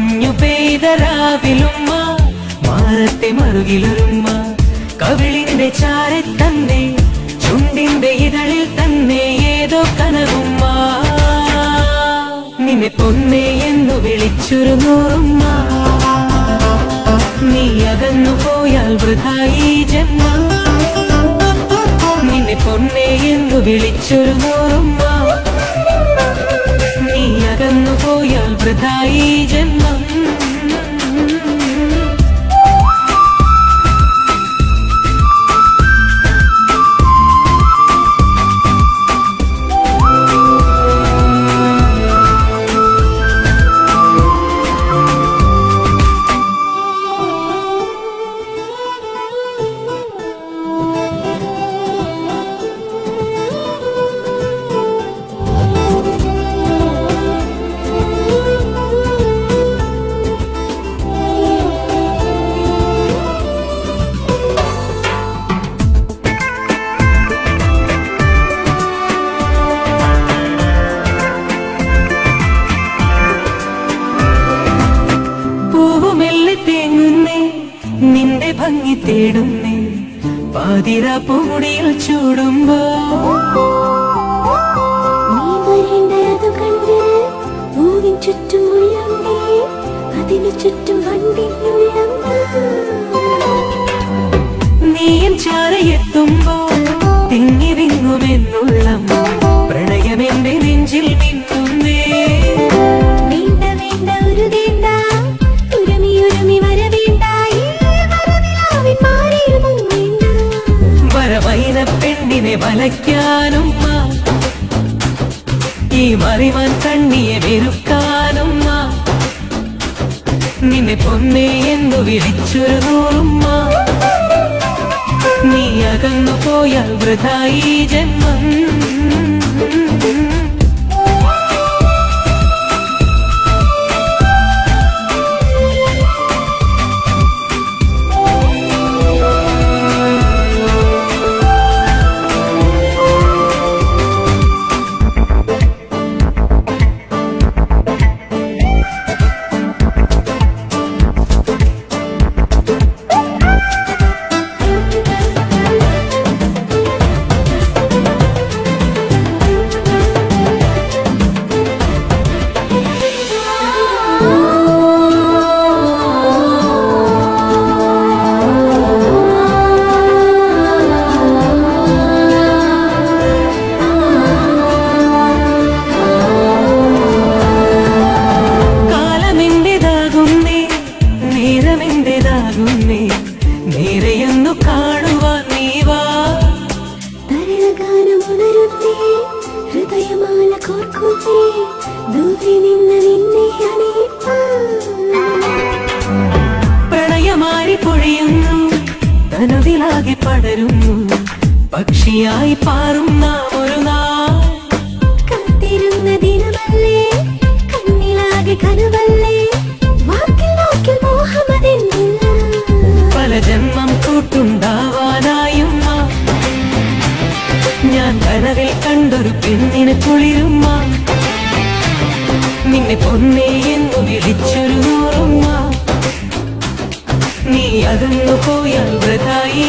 മഞ്ഞു പെയ്ത രാവിലുമ്മ മാറത്തെ മറുകിലൊരുമ്മ കവിളിന്റെ ചാരെ തന്നെ ചുണ്ടിന്റെ ഇതളിൽ തന്നെ ഏതോ കനവുമ്മ നിന്നെ പൊന്നേ എന്നു വിളിച്ചൊരു നൂറുമ്മ നീ അകന്നു പോയാൽ വൃഥായി ജന്മം നിന്നെ പൊന്നേ എന്നു വിളിച്ചൊരു നൂറുമ്മ നീ അകന്നു പോയാൽ വൃഥായി ജന്മം നിന്റെ ഭംഗി തേടുന്നേ പാതിര പൂമുടിയിൽ ചൂടുമ്പോ നീ വരേണ്ടതു കണ്ട് പൂവിൻ ചുറ്റും ഉള്ളണ്ടേ അതിനു ചുറ്റും വണ്ടിയുള്ളം നീയും ചാരയെത്തുമ്പോ തിങ്ങി വിങ്ങുമെന്നുള്ള പ്രണയമെന്റെ നെഞ്ചിൽ മിന്നുന്നേ വേണ്ട വേണ്ട ഒരു വേണ്ട ഉരുമി ഉരുമി വരവേണ്ട വരവൈന പെണ്ണിനെ വലയ്ക്കാനും ഈ മറിവാൻ കണ്ണിയെ വെറുക്കാനും നിന്നെ പൊന്നേ എന്നു വിളിച്ചൊരു നൂറുമ്മ നീ അകന്നു പോയാൽ വൃഥായി ജന്മം നേരെയൊന്നു കാണുവാൻ നീവാ തരളഗാനമുണരുന്നേ ഹൃദയമാല കോർക്കുന്നേ ദൂരെ നിന്ന് നിന്നെ പ്രണയമാരി പൊഴിയുന്നു തനുവിലാകെ പടരുന്നു പക്ഷിയായി പാറും നാം ഒരു നാൾ കാത്തിരുന്ന ദിനമല്ലേ കണ്ണിലാകെ കനവല്ലേ വാക്കിൽ വാക്കിൽ മോഹമതെന്നില്ല പല ജന്മം കൂട്ടുണ്ടാവാനായും ഞാൻ കനവിൽ കണ്ടൊരു പെണ്ണിന് കുളിരുമ്മ നിന്നെ പൊന്നേ എന്നു വിളിച്ചൊരു നൂറുമ്മ നീ അകന്നു പോയാൽ വൃഥായി